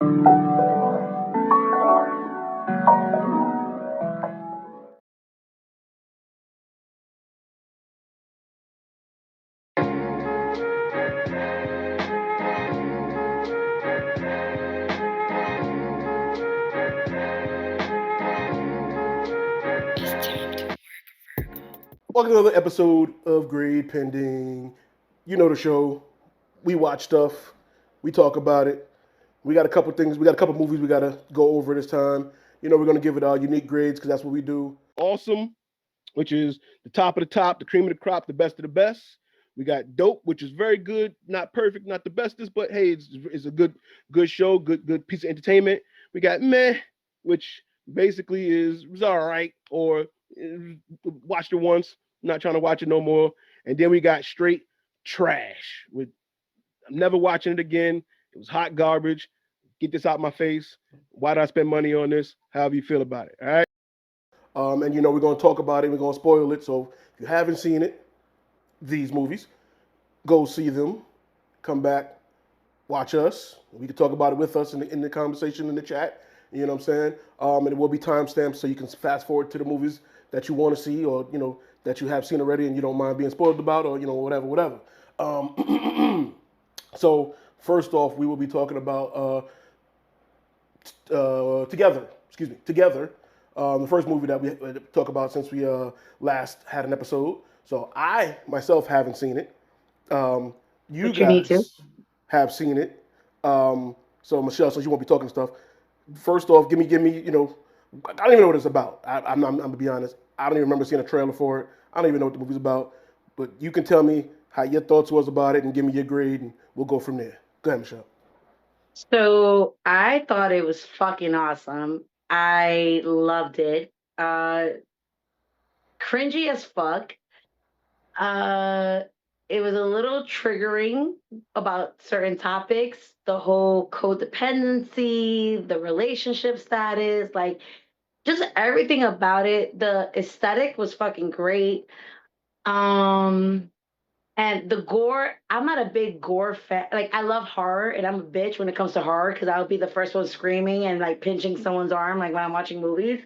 Welcome to another episode of Grade Pending. You know the show. We watch stuff. We talk about it. We got a couple things. We got a couple movies we got to go over this time. You know, we're going to give it our unique grades because that's what we do. Awesome, which is the top of the top, the cream of the crop, the best of the best. We got Dope, which is very good, not perfect, not the bestest, but hey, it's a good show, good piece of entertainment. We got Meh, which basically is all right, or watched it once, not trying to watch it no more. And then we got straight trash. With I'm never watching it again. It was hot garbage. Get this out my face. Why did I spend money on this? However you feel about it. All right. And you know we're gonna talk about it. We're gonna spoil it. So if you haven't seen it, these movies, go see them. Come back, watch us. We can talk about it with us in the conversation in the chat. You know what I'm saying? And it will be timestamped so you can fast forward to the movies that you want to see, or you know that you have seen already and you don't mind being spoiled about, or you know whatever. So first off, we will be talking about Together. Excuse me, Together. The first movie that we talk about since we last had an episode. So I myself haven't seen it. You But you need to. guys have seen it. So Michelle, since you won't be talking stuff, first off, give me, you know, I don't even know what it's about. I'm gonna be honest. I don't even remember seeing a trailer for it. I don't even know what the movie's about. But you can tell me how your thoughts was about it and give me your grade, and we'll go from there. Go ahead, Michelle. So I thought it was fucking awesome. I loved it. Uh Cringy as fuck. Uh it was a little triggering about certain topics, the whole codependency, the relationship status, like just everything about it. The aesthetic was fucking great. Um And the gore, I'm not a big gore fan. Like, I love horror, and I'm a bitch when it comes to horror because I'll be the first one screaming and like pinching someone's arm, like when I'm watching movies.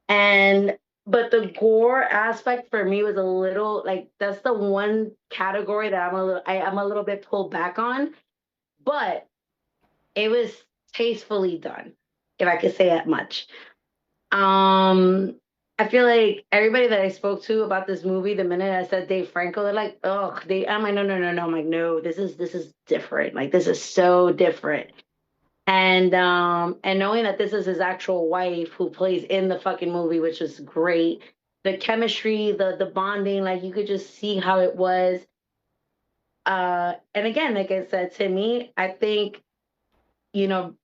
And but the gore aspect for me was a little like that's the one category that I'm a little bit pulled back on. But it was tastefully done, if I could say that much. Um, I feel like everybody that I spoke to about this movie, the minute I said Dave Franco, they're like, "Oh, they." I'm like, no." I'm like, "No, this is different. Like, this is so different." And knowing that this is his actual wife who plays in the fucking movie, which is great. The chemistry, the bonding, like you could just see how it was. And again, like I said, to me, I think you know,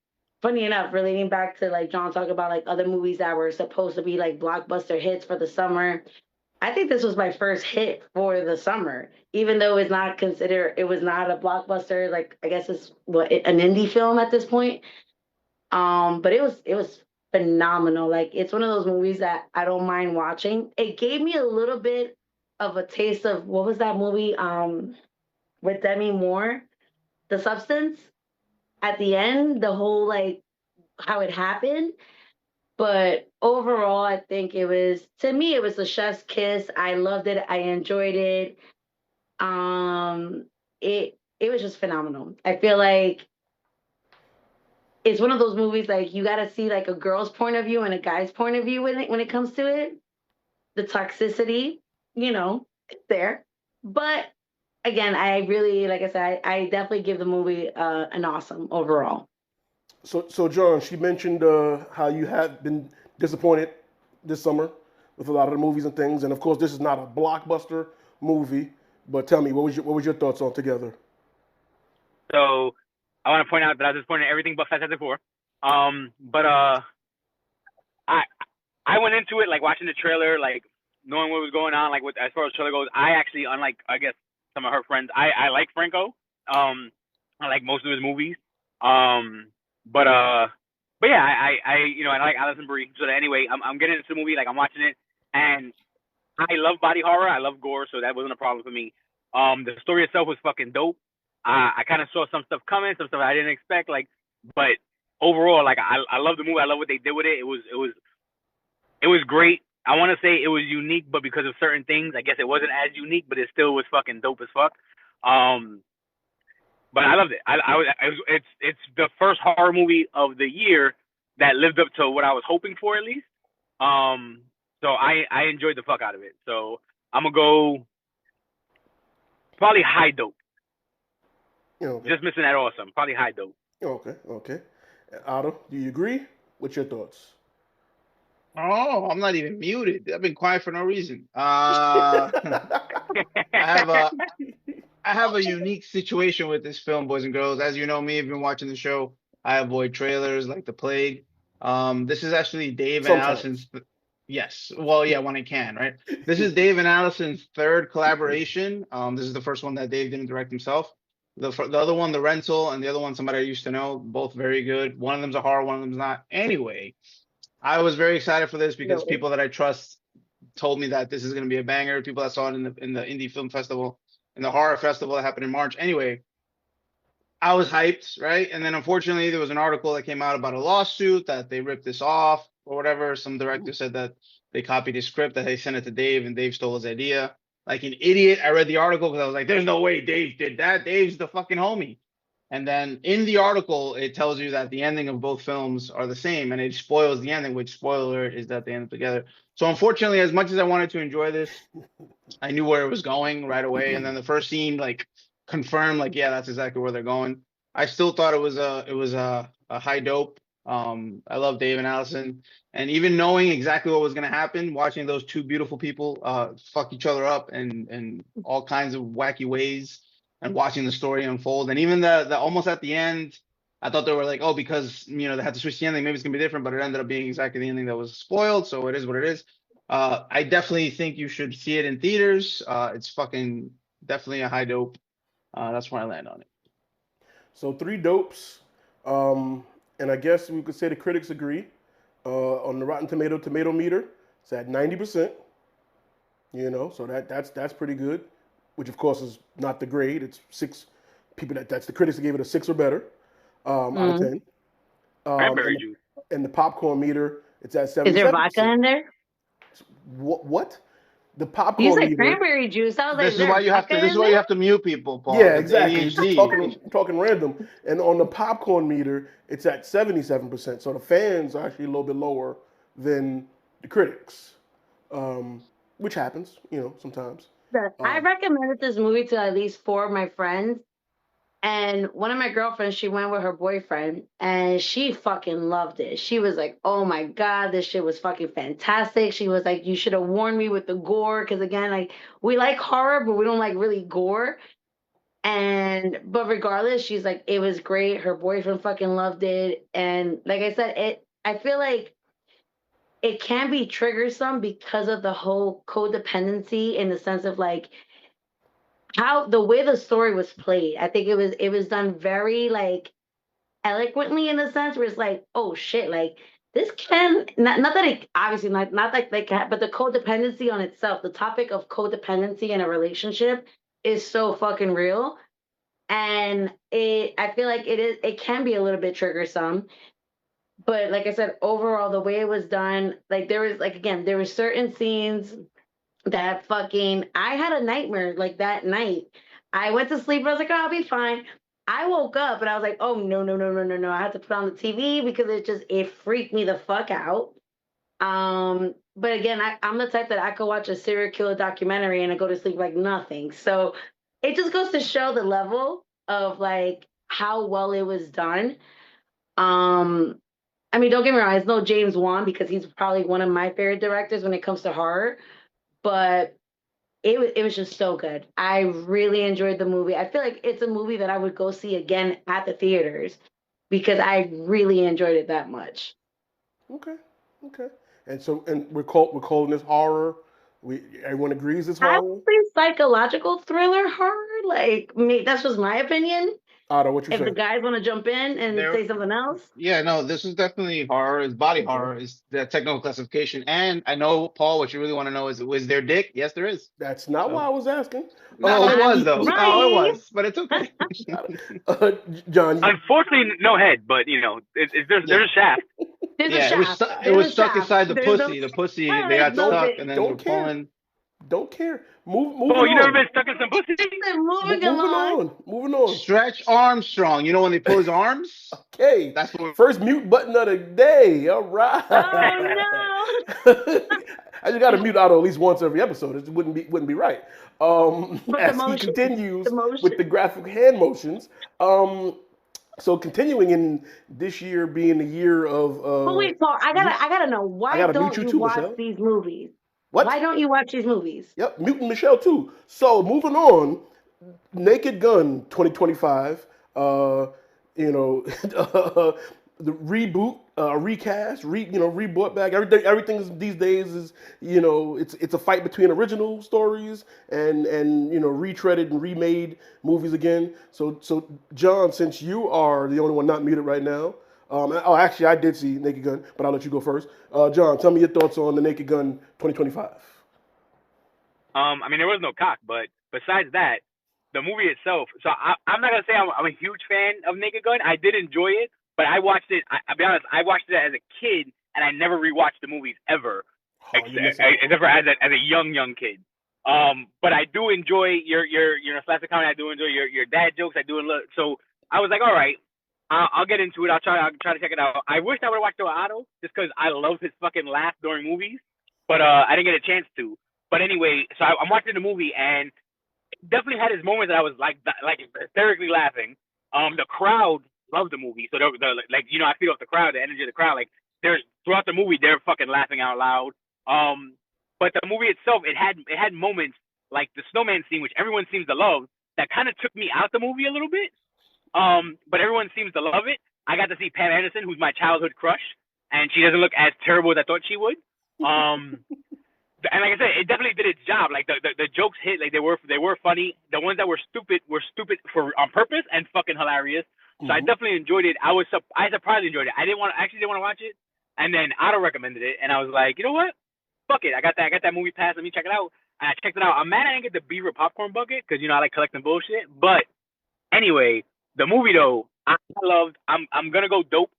funny enough, relating back to like John talking about like other movies that were supposed to be like blockbuster hits for the summer. I think this was my first hit for the summer, even though it's not considered, it was not a blockbuster. Like I guess it's what an indie film at this point. But it was phenomenal. Like it's one of those movies that I don't mind watching. It gave me a little bit of a taste of what was that movie with Demi Moore, The Substance. At the end, the whole like how it happened. But overall, I think it was to me it was a chef's kiss. I loved it. I enjoyed it. It was just phenomenal. I feel like it's one of those movies like you got to see like a girl's point of view and a guy's point of view when it comes to it. The toxicity, it's there. But again, I really like I said, I definitely give the movie an awesome overall. So John, she mentioned how you had been disappointed this summer with a lot of the movies and things, and of course, this is not a blockbuster movie. But tell me, what was your thoughts on Together? So I want to point out that I was disappointed in everything but Fantastic Four. But I I went into it like watching the trailer, like knowing what was going on, like with as far as the trailer goes. I actually, unlike I guess some of her friends, I like Franco. I like most of his movies. Um, but uh, but yeah, I like Alison Brie. So anyway, I'm getting into the movie, like I'm watching it, and I love body horror. I love gore, so that wasn't a problem for me. The story itself was fucking dope. I kind of saw some stuff coming, some stuff I didn't expect. Like But overall, like I love the movie. I love what they did with it. It was great. I want to say it was unique, but because of certain things, I guess it wasn't as unique. But it still was fucking dope as fuck. Um, but I loved it. It's the first horror movie of the year that lived up to what I was hoping for at least. Um, so I enjoyed the fuck out of it. So I'm gonna go probably high dope. Okay. Just missing that awesome. Probably high dope. Okay. Otto, do you agree? What's your thoughts? Oh, I'm not even muted. I've been quiet for no reason. I have a I have a unique situation with this film, boys and girls. As you know me, I've been watching the show. I avoid trailers like the plague. This is actually Dave and Sometimes. Allison's. Yes, well, yeah, when I can, right? This is Dave and Allison's third collaboration. This is the first one that Dave didn't direct himself. The other one, The Rental, and the other one, somebody I used to know, both very good. One of them's a horror, one of them's not. Anyway, I was very excited for this because No. people that I trust told me that this is going to be a banger. People that saw it in the indie film festival, in the horror festival that happened in March. Anyway, I was hyped, right? And then unfortunately, there was an article that came out about a lawsuit that they ripped this off or whatever. Some director said that they copied his script, that they sent it to Dave, and Dave stole his idea. Like an idiot, I read the article because I was like, "There's no way Dave did that. Dave's the fucking homie." And then in the article, it tells you that the ending of both films are the same, and it spoils the ending. Which spoiler is that they end up together. So unfortunately, as much as I wanted to enjoy this, I knew where it was going right away, and then the first scene like confirmed, like, yeah, that's exactly where they're going. I still thought it was a high dope. I love Dave and Allison, and even knowing exactly what was going to happen, watching those two beautiful people fuck each other up and all kinds of wacky ways, and watching the story unfold, and even the almost at the end, I thought they were like, oh, because they had to switch the ending, maybe it's gonna be different, but it ended up being exactly the ending that was spoiled, so it is what it is. I definitely think you should see it in theaters. It's fucking definitely a high dope. That's where I land on it. So three dopes, and I guess we could say the critics agree. On the Rotten Tomato meter, it's at 90%. So that's pretty good. Which of course is not the grade. It's six people that's the critics that gave it a 6 or better out of Mm. 10. Cranberry And juice. the popcorn meter, it's at Is there vodka 77%. in there? What? The You popcorn said meter. cranberry juice. I was like, This is is why there you have to. vodka This is in why you there? have to mute people, Paul. Yeah, It's exactly. Just ADHD. talking random. And on the popcorn meter, it's at 77%. So the fans are actually a little bit lower than the critics, which happens, sometimes. I Um, recommended this movie to at least four of my friends. And one of my girlfriends, she went with her boyfriend and she fucking loved it. She was like, oh my God, this shit was fucking fantastic. She was like, you should have warned me with the gore. Cause again, like we like horror, but we don't like really gore. But regardless, she's like, it was great. Her boyfriend fucking loved it. And like I said, I feel like it can be triggersome because of the whole codependency in the sense of like how the way the story was played. I think it was done very like eloquently in a sense where it's like, oh shit, like this can not that it obviously not like they can, but the codependency on itself, the topic of codependency in a relationship is so fucking real. And I feel like it can be a little bit triggersome. But like I said, overall, the way it was done, like there was like again, there were certain scenes that fucking I had a nightmare like that night. I went to sleep. I was like, oh, I'll be fine. I woke up and I was like, oh no, no, no, no, no, no. I had to put on the TV because it freaked me the fuck out. But again, I'm the type that I could watch a serial killer documentary and I go to sleep like nothing. So it just goes to show the level of like how well it was done. Um, I mean, don't get me wrong, it's no James Wan because he's probably one of my favorite directors when it comes to horror, but it was just so good. I really enjoyed the movie. I feel like it's a movie that I would go see again at the theaters because I really enjoyed it that much. okay, okay. And we're calling this horror. Everyone agrees it's I horror. would say psychological thriller horror. Like me, that's just my opinion. Otto, what you If the saying? guys want to jump in and There, say something else, yeah, no, this is definitely horror. It's body Okay. horror. Is the technical classification. And I know, Paul, what you really want to know is, was there dick? Yes, there is. That's not why So, I was asking. no, it was I'm though. No, it trying. was, but it's okay. Uh, John, Unfortunately, no head, but you know, Yeah, there's a shaft. There's a yeah, it was shaft. stuck. It There's was a stuck shaft. inside the There's no. pussy. The pussy, they There's got no. stuck, and then they were don't care. pulling. Don't care. Moving Oh, you never on. been stuck in some pussy? Moving Moving along. on. Moving on. Stretch Armstrong. You know when they pull his arms? Okay. That's what. First mute button of the day. All right. Oh I just got to mute Otto at least once every episode. It wouldn't be right. But As the he motion. continues The motion. with the graphic hand motions. So continuing in this year being the year of But wait, Paul, I gotta know, why gotta mute don't you you too, watch Michelle. these movies? What? Why don't you watch these movies? Yep, muting Michelle too. So moving on, Naked Gun 2025. You know, the reboot, recast, rebought back. Everything these days is, it's a fight between original stories and retreaded and remade movies again. So John, since you are the only one not muted right now. Actually, I did see Naked Gun, but I'll let you go first. John, tell me your thoughts on the Naked Gun 2025. I mean, there was no cock, but besides that, the movie itself. So I'm not gonna say I'm a huge fan of Naked Gun. I did enjoy it, but I watched it. I'll be honest. I watched it as a kid, and I never rewatched the movies ever, Oh, you're missing out. except for as a young kid. But I do enjoy your slapstick comedy. I do enjoy your dad jokes. I do look. So I was like, all right, I'll get into it. I'll try to check it out. I wish I would have watched it with Otto, just because I love his fucking laugh during movies, but I didn't get a chance to. But anyway, so I'm watching the movie, and it definitely had his moments that I was like hysterically laughing. The crowd loved the movie, so they're like, I feel off the crowd, the energy of the crowd. Like, there's throughout the movie, they're fucking laughing out loud. But the movie itself, it had moments like the snowman scene, which everyone seems to love, that kind of took me out the movie a little bit. But everyone seems to love it. I got to see Pam Anderson, who's my childhood crush, and she doesn't look as terrible as I thought she would. And like I said, it definitely did its job. Like the jokes hit, like they were funny. The ones that were stupid for on purpose and fucking hilarious. So I definitely enjoyed it. I surprisingly enjoyed it. I didn't want to watch it, and then Otto recommended it, and I was like, you know what? Fuck it. I got that movie pass. Let me check it out. And I checked it out. I'm mad I didn't get the Beaver popcorn bucket because I like collecting bullshit. But anyway, the movie though, I loved. I'm gonna go dope,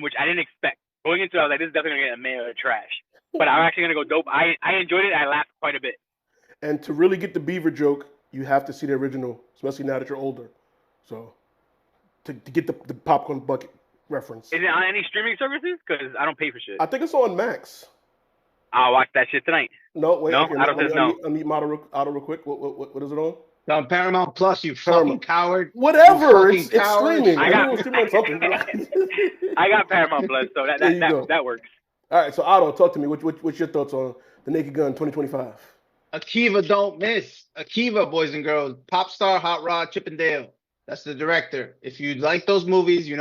which I didn't expect. Going into it, I was like, this is definitely gonna get a mail or trash. But I'm actually gonna go dope. I enjoyed it. I laughed quite a bit. And to really get the Beaver joke, you have to see the original, especially now that you're older. So to get the popcorn bucket reference. Is it on any streaming services? Because I don't pay for shit. I think it's on Max. I'll watch that shit tonight. No, wait. No, Okay, Otto says no. I need Otto real quick. What is it on? On Paramount Plus, you fucking coward. Whatever. You It's coward. streaming. I got- It's streaming on something. I got Paramount Plus, so that works. All right. So Otto, talk to me. What's your thoughts on the Naked Gun 2025? Akiva don't miss. Akiva, boys and girls. Pop star, Hot Rod, Chippendale. That's the director. If you like those movies, you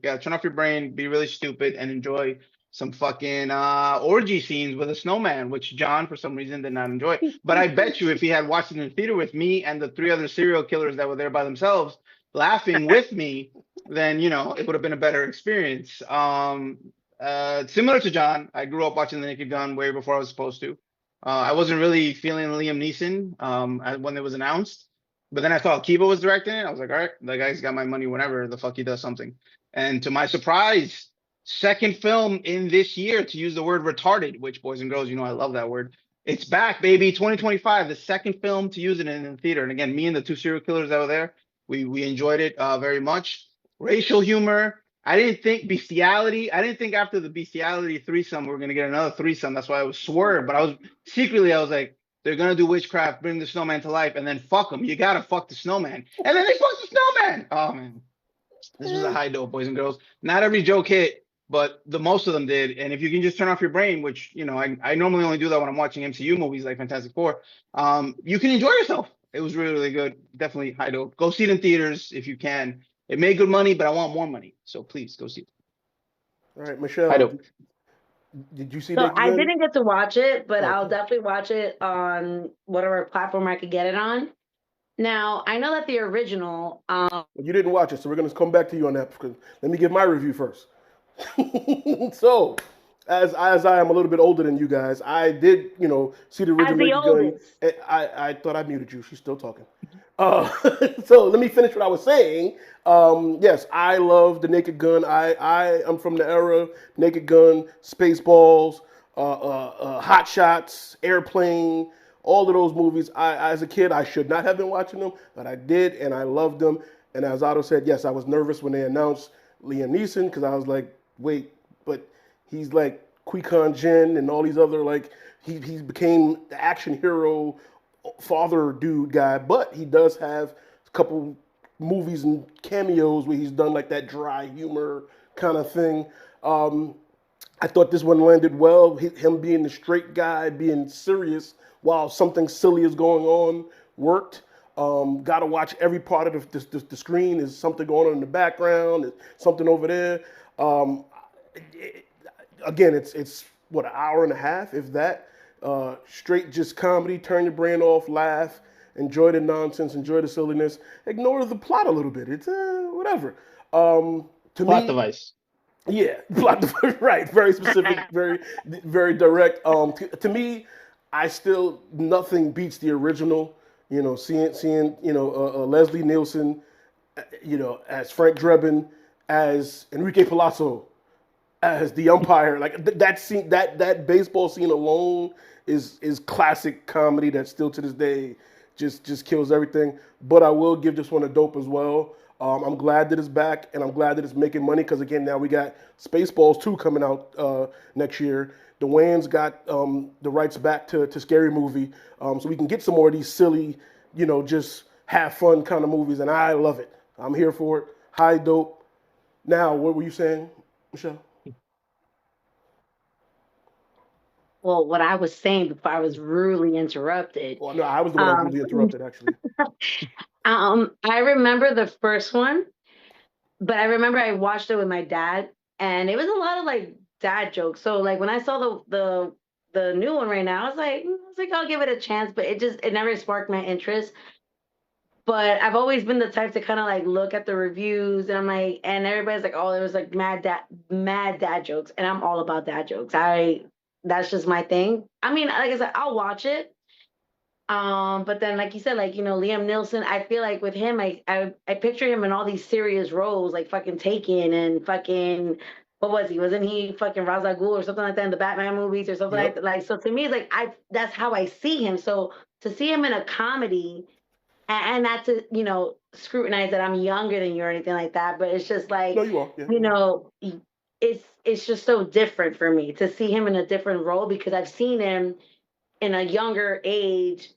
gotta turn off your brain, be really stupid, and enjoy some fucking orgy scenes with a snowman, which John, for some reason, did not enjoy. But I bet you if he had watched it in the theater with me and the 3 other serial killers that were there by themselves laughing with me, then, it would have been a better experience. Similar to John, I grew up watching The Naked Gun way before I was supposed to. I wasn't really feeling Liam Neeson when it was announced. But then I saw Akiva was directing it. I was like, all right, that guy's got my money whenever the fuck he does something. And to my surprise, second film in this year to use the word retarded, which, boys and girls, I love that word. It's back, baby. 2025, the second film to use it in the theater. And again, me and the 2 serial killers that were there, we enjoyed it very much. Racial humor. I didn't think bestiality. I didn't think after the bestiality threesome, we're going to get another threesome. That's why I was swerved. But I was like, they're going to do witchcraft, bring the snowman to life, and then fuck them. You got to fuck the snowman. And then they fuck the snowman. Oh, man. This was a high note, boys and girls. Not every joke hit, but the most of them did. And if you can just turn off your brain, which, I normally only do that when I'm watching MCU movies like Fantastic Four, you can enjoy yourself. It was really, really good. Definitely high note. Go see it in theaters if you can. It made good money, but I want more money. So please go see it. All right, Michelle. High note. Did you see So Naked I Gun? didn't get to watch it, but Okay. I'll definitely watch it on whatever platform I could get it on. Now I know that the original. You didn't watch it, so we're gonna come back to you on that. Because let me give my review first. So, as I am a little bit older than you guys, I did see the As original the Naked Gun. oldest. I thought I muted you. She's still talking. Uh, so let me finish what I was saying. Yes, I love the Naked Gun. I am from the era Naked Gun, Spaceballs, Hot Shots, Airplane. All of those movies. As a kid, I should not have been watching them, but I did, and I loved them. And as Otto said, yes, I was nervous when they announced Liam Neeson because I was like, wait, but he's like Qui-Gon Jinn and all these other like he became the action hero father dude guy, but he does have a couple movies and cameos where he's done like that dry humor kind of thing. Um, I thought this one landed well. Him being the straight guy, being serious while something silly is going on, worked. Got to watch every part of the screen. Is something going on in the background? Is something over there? Um, it, Again, it's what, an hour and a half, if that. Straight just comedy. Turn your brain off, laugh, enjoy the nonsense, enjoy the silliness, ignore the plot a little bit. It's whatever. To Plot me, device. yeah, plot device, right? Very specific, very direct. To me, I still nothing beats the original. Seeing Leslie Nielsen, as Frank Drebin, as Enrique Palazzo, as the umpire. Like that scene, that baseball scene alone is classic comedy that still to this day just kills everything. But I will give this one a dope as well. I'm glad that it's back, and I'm glad that it's making money because again, now we got Spaceballs 2 coming out next year. The Wayans got the rights back to Scary Movie, so we can get some more of these silly, just have fun kind of movies, and I love it. I'm here for it. High dope. Now, what were you saying, Michelle? Well, what I was saying before I was rudely interrupted. Well, no, I was the one that was Um, really interrupted, actually. I remember the first one, but I remember I watched it with my dad, and it was a lot of like dad jokes. So like when I saw the new one right now, I was like, I'll give it a chance, but it never sparked my interest. But I've always been the type to kind of like look at the reviews, and I'm like, and everybody's like, oh, there was like mad dad jokes, and I'm all about dad jokes. That's just my thing. I mean, like I said, I'll watch it. But then, like you said, like Liam Nielsen, I feel like with him, I picture him in all these serious roles, like fucking Taken and fucking what was he? Wasn't he fucking Ra's al Ghul or something like that in the Batman movies or something like Yep. that? Like so, to me, it's like I that's how I see him. So to see him in a comedy and not to scrutinize that I'm younger than you or anything like that, but it's just No, like you are. Yeah. you know it's just so different for me to see him in a different role because I've seen him in a younger age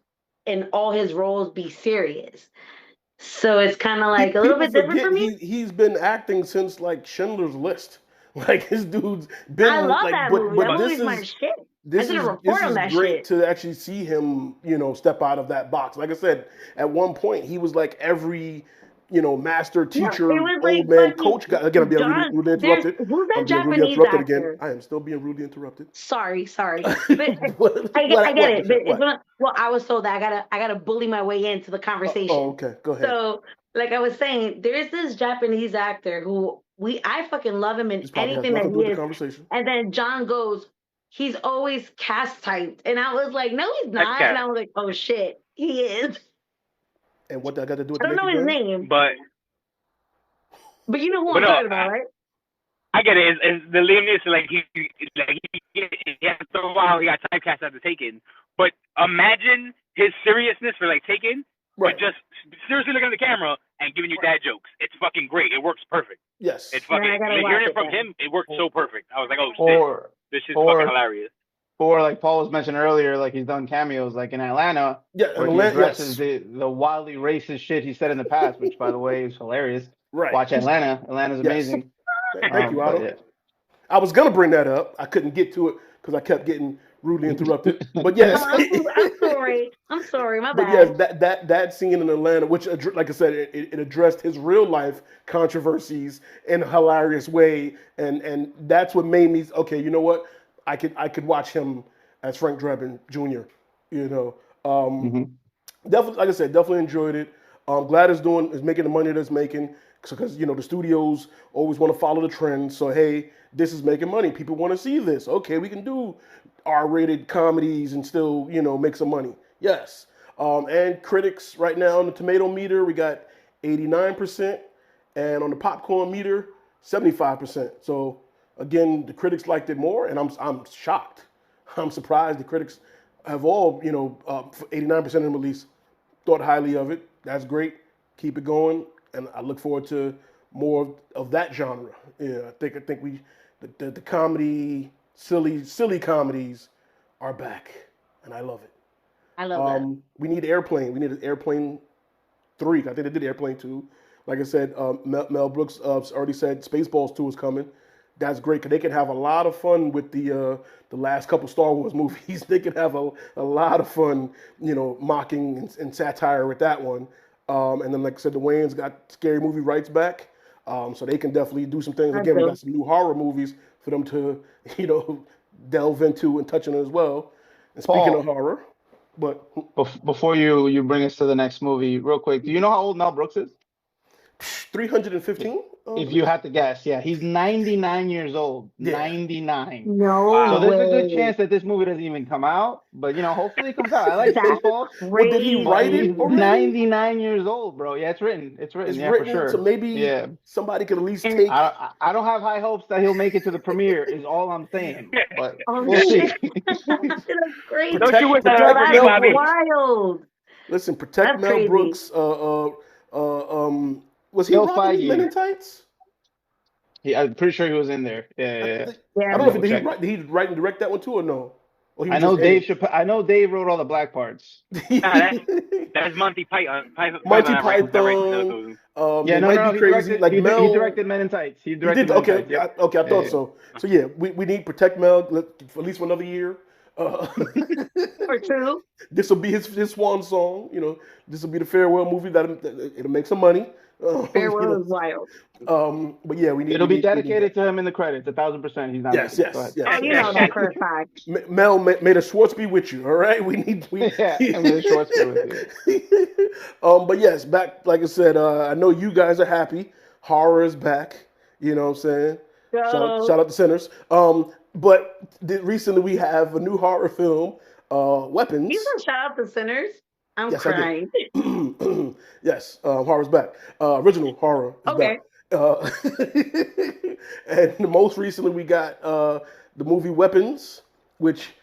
in all his roles be serious. So it's kind of like a little People bit different forget for me. he's been acting since like Schindler's List. Like his dude's I been love like, that movie. That but movie's my shit. I did a this report on is that great shit. to actually see him, step out of that box. Like I said, at one point he was like every, master No, it teacher, was old like man, coach guy. Again, I'm fucking being John. rudely There's interrupted. who's I'm that being rudely Japanese interrupted again. actor? I am still being rudely interrupted. Sorry, but I get What, it. But Michelle? it's What? well, I was told that I gotta bully my way into the Oh, conversation. okay. Go ahead. So, like I was saying, there's this Japanese actor who I fucking love him in This probably has anything that nothing to do he with the is. conversation. And then John goes, he's always cast typed, and I was like, no, he's not. And Ekster. I was like, oh shit, he is. And what that got to do with I the don't know Naked his Gun? name, But but you know who but I'm no, talking about, right? I get it. It's the Liam Neeson, he after a while he got typecast as the Taken. But imagine his seriousness for like Taken, but Right. just seriously looking at the camera and giving you dad jokes. It's fucking great. It works perfect. It's Yes. Then I fucking gotta watch hearing it it from then. him. It worked so perfect. I was like, oh shit, Or this is fucking or hilarious. or like Paul was mentioned earlier, like he's done cameos like in Atlanta Yeah. where he addresses Yes. the wildly racist shit he said in the past, which by the way is hilarious. Right. Watch Atlanta. Atlanta's Yes. amazing. Thank you, But Otto. yeah. I was gonna bring that up. I couldn't get to it because I kept getting rudely interrupted. But Oh, yes, I'm sorry. I'm sorry. My but yes, bad. that scene in Atlanta, which like I said, it addressed his real life controversies in a hilarious way, and that's what made me okay. You know what? I could watch him as Frank Drebin Jr. You know, um, Mhm. definitely, like I said, definitely enjoyed it. Glad is making the money that it's making because the studios always want to follow the trend. So hey, this is making money. People want to see this. Okay, we can do R-rated comedies and still make some money. Yes. And critics right now on the tomato meter we got 89%, and on the popcorn meter 75%. So again, the critics liked it more, and I'm shocked. I'm surprised the critics have all 89% of them at least thought highly of it. That's great. Keep it going, and I look forward to more of that genre. Yeah, I think the comedy, silly comedies are back, and I love it. I love that. We need Airplane. We need an Airplane 3. I think they did Airplane 2. Like I said, Mel Brooks already said Spaceballs 2 is coming. That's great because they can have a lot of fun with the last couple Star Wars movies. They can have a lot of fun, mocking and satire with that one. And then, like I said, the Wayans got Scary Movie rights back, so they can definitely do some things. I Again, we do. got some new horror movies for them to, delve into and touch on as well. And speaking of Paul, horror, but before you bring us to the next movie, real quick, do you know how old Mel Brooks is? 315. If you had to guess, yeah, he's 99 years old. Yeah. 99. No So Wow. there's a good way. chance that this movie doesn't even come out, but hopefully it comes out. I like That's Spaceballs, Well, did he crazy. but write he's it already? 99 years old, bro. Yeah, it's written. It's It's written, yeah, for written, so sure. maybe Yeah. somebody could at least And take. I don't have high hopes that he'll make it to the premiere, is all I'm saying. But oh we'll shit, see. that's crazy. Don't you wish that Yo, ever Protect came, Mel that's Bobby? Brooks. wild. Listen, protect That's Mel crazy. Brooks. Was he Bill rocking Men Feige. in Tights? I'm pretty sure he was in there. I, Yeah. think, Yeah. I don't know Double if check. did he write and direct that one too or no? Or he I was know just in Dave Chappelle. I know Dave wrote all the black parts. Nah, it. that's Monty Python. Monty That right Python. Yeah, They no, might no, be crazy. Like he Mel. directed Men in Tights. He He directed did. Men in Okay. Tights. Yep. Okay. I Yeah, thought yeah. so. So yeah, we need protect Mel for at least for another year. Or two. This will be his swan song. This will be the farewell movie that it'll make some money. Farewell is wild. But yeah, we It'll be need dedicated that. to him in the credits. 1,000%. He's not Yes, making it. Go yes, ahead. Oh, yes. you know that for a fact. Mel, may the Schwartz be with you. All right, we need. Yeah, I'm gonna short stay with you. But yes, back like I said, I know you guys are happy. Horror is back. You know what I'm saying? So Shout out to Sinners. But recently we have a new horror film, Weapons. you can shout out the sinners. I'm Yes, crying. I did. Yes, horror's back. Original horror is Okay. back. And most recently we got the movie Weapons, which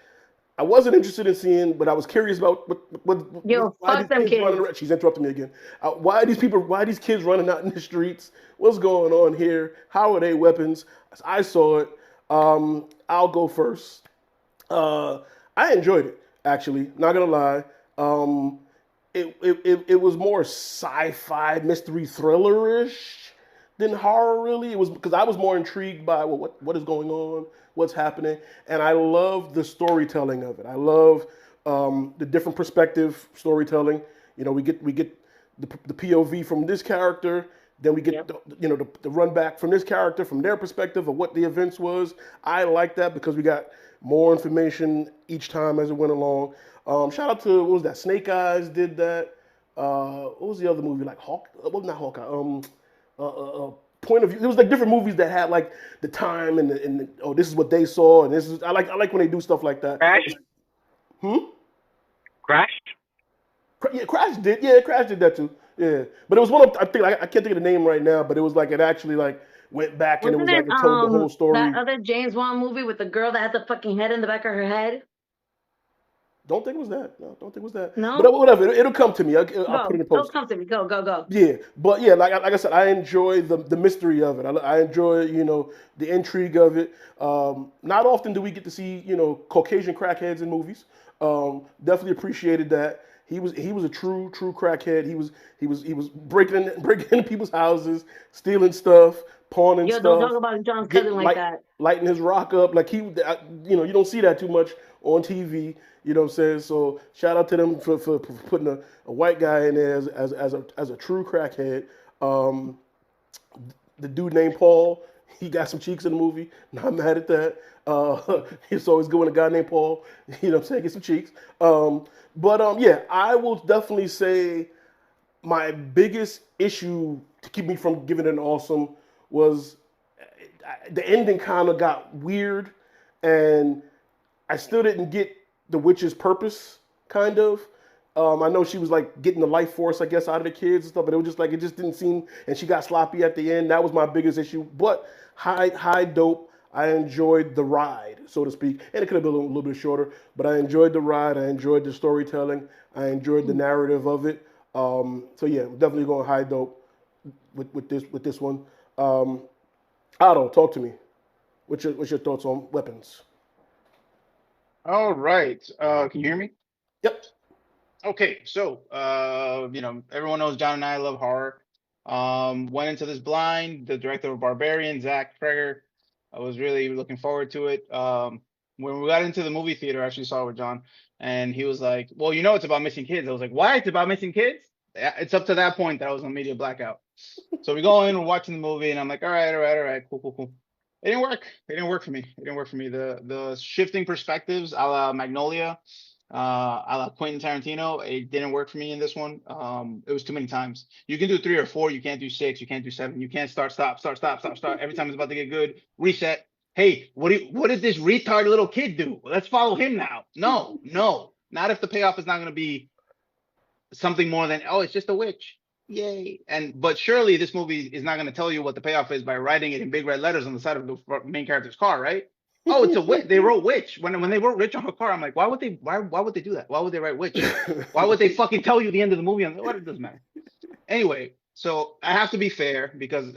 I wasn't interested in seeing, but I was curious about Yo, why fuck these them kids running kids. around. She's interrupting me again. Why are these kids running out in the streets? What's going on here? How are they weapons? I saw it. I'll go first. I enjoyed it, actually. Not gonna lie. It was more sci-fi mystery thriller-ish than horror. Really, it was because I was more intrigued by what is going on, what's happening, and I love the storytelling of it. I love the different perspective storytelling. We get the POV from this character. Then we get Yep. the run back from this character from their perspective of what the events was. I like that because we got more information each time as it went along. Shout out to what was that? Snake Eyes did that. What was the other movie like Hawk? Well, not Hawkeye. Point of View. There was like different movies that had like the time and oh, this is what they saw and this is I like when they do stuff like that. Crash? Crash? Yeah, Crash did. Yeah, Crash did that too. Yeah, but it was one of I can't think of the name right now, but it was like it actually like went back and it Wasn't was like it told the whole story. that other James Wan movie with the girl that had the fucking head in the back of her head? Don't think it was that. No, don't think it was that. No? But whatever, it'll come to me. I'll put it in Go. the Don't post. come to me. Go, go, go. Yeah, but yeah, like I said, I enjoy the mystery of it. I enjoy the intrigue of it. Not often do we get to see Caucasian crackheads in movies. Definitely appreciated that. He was a true crackhead. He was breaking into people's houses, stealing stuff, pawning Yo, stuff. don't talk about John's cousin like that. Lighting his rock up like you don't see that too much on TV. You know what I'm saying? So shout out to them for putting a white guy in there as a true crackhead. The dude named Paul, He got some cheeks in the movie. Not mad at that. He's always good when a guy named Paul, you know what I'm saying, get some cheeks. Yeah, I will definitely say my biggest issue to keep me from giving it an awesome was the ending kind of got weird, and I still didn't get the witch's purpose, kind of. I know she was like getting the life force, I guess, out of the kids and stuff, but it was just like it just didn't seem. And she got sloppy at the end. That was my biggest issue. But high dope. I enjoyed the ride, so to speak, and it could have been a little bit shorter. But I enjoyed the ride. I enjoyed the storytelling. I enjoyed the narrative of it. So yeah, definitely going high dope with this one. Otto, talk to me. What's your thoughts on weapons? All right. Can you hear me? Yep. Okay, so everyone knows John and I love horror. Went into this blind. The director of Barbarian, Zach Kreger. I was really looking forward to it. When we got into the movie theater, I actually saw it with John, and he was like, "Well, you know, it's about missing kids." I was like, "What? It's about missing kids?" Yeah, it's up to that point that I was on media blackout. So we go in, we're watching the movie, and I'm like, all right, cool. It didn't work. It didn't work for me. It didn't work for me. The shifting perspectives, a la Magnolia, a la Quentin Tarantino, it didn't work for me in this one. It was too many times. You can do 3 or 4. You can't do 6. You can't do 7. You can't start, stop. Every time it's about to get good, reset. Hey, what did this retard little kid do? Let's follow him now. No, not if the payoff is not going to be something more than, oh, it's just a witch. Yay. But surely this movie is not going to tell you what the payoff is by writing it in big red letters on the side of the main character's car, right? Oh, it's a witch. They wrote witch. When they wrote rich on her car, I'm like, why would they do that? Why would they write witch? Why would they fucking tell you the end of the movie? I'm like, what? It doesn't matter. Anyway, so I have to be fair because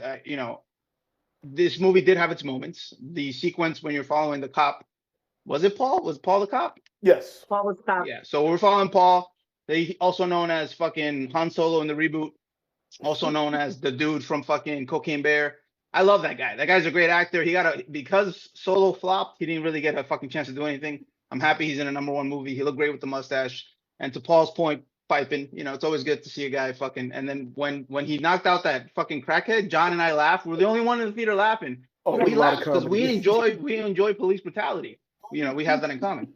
this movie did have its moments. The sequence when you're following the cop, was it Paul? Was Paul the cop? Yes. Paul was top. Yeah. So we're following Paul. They also known as fucking Han Solo in the reboot, also known as the dude from fucking Cocaine Bear. I love that guy. That guy's a great actor. Because Solo flopped, he didn't really get a fucking chance to do anything. I'm happy he's in a #1 movie. He looked great with the mustache. And to Paul's point, piping, it's always good to see a guy fucking. And then when he knocked out that fucking crackhead, John and I laughed. We're the only one in the theater laughing. Oh, We laughed because we enjoy police brutality. We have that in common.